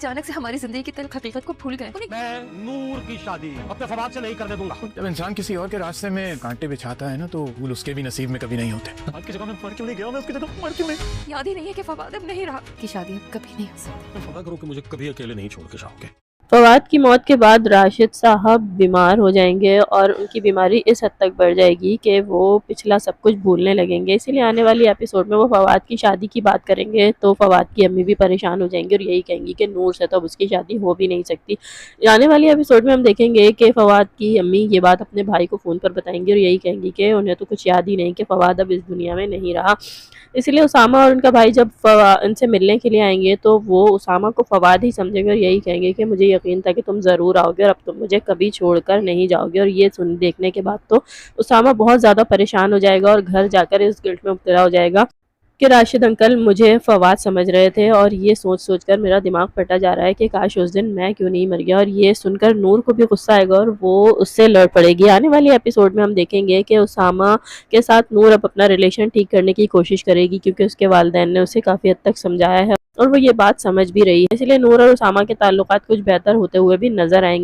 अचानक से हमारी जिंदगी की तल्ख हकीकत को भूल गए। मैं नूर की शादी अपने फवाद से नहीं करने दूंगा। जब इंसान किसी और के रास्ते में कांटे बिछाता है ना, तो फूल उसके भी नसीब में कभी नहीं होते। आज की जगह मैं मर क्यों नहीं गया, मैं उसकी जगह मर क्यों नहीं। याद ही नहीं है कि फवाद अब नहीं रहा, कि शादी अब कभी नहीं हो सकती। मैं फवा करूँ कि मुझे कभी अकेले नहीं छोड़ के जाओगे। फवाद की मौत के बाद राशिद साहब बीमार हो जाएंगे और उनकी बीमारी इस हद तक बढ़ जाएगी कि वो पिछला सब कुछ भूलने लगेंगे। इसीलिए आने वाली एपिसोड में वो फवाद की शादी की बात करेंगे तो फवाद की अम्मी भी परेशान हो जाएंगी और यही कहेंगी कि नूर से तो अब उसकी शादी हो भी नहीं सकती। आने वाली एपिसोड में हम देखेंगे कि फवाद की अम्मी ये बात अपने भाई को फ़ोन पर बताएंगी और यही कहेंगी कि उन्हें तो कुछ याद ही नहीं कि फवाद अब इस दुनिया में नहीं रहा। इसलिए उसामा और उनका भाई जब इनसे मिलने के लिए आएंगे तो वो उसामा को फवाद ही समझेंगे और यही कहेंगे कि मुझे यकीन था कि तुम ज़रूर आओगे और अब तुम मुझे कभी छोड़कर नहीं जाओगे। और ये देखने के बाद तो उसामा बहुत ज़्यादा परेशान हो जाएगा और घर जाकर इस गिल्ट में मुब्तला हो जाएगा कि राशिद अंकल मुझे फवाद समझ रहे थे और ये सोच कर मेरा दिमाग फटा जा रहा है कि काश उस दिन मैं क्यों नहीं मर गया। और ये सुनकर नूर को भी गुस्सा आएगा और वो उससे लड़ पड़ेगी। आने वाली एपिसोड में हम देखेंगे कि उसामा के साथ नूर अब अपना रिलेशन ठीक करने की कोशिश करेगी, क्योंकि उसके वालिदैन ने उसे काफ़ी हद तक समझाया है और वो ये बात समझ भी रही है। इसलिए नूर और उसामा के ताल्लुकात कुछ बेहतर होते हुए भी नजर आएंगे।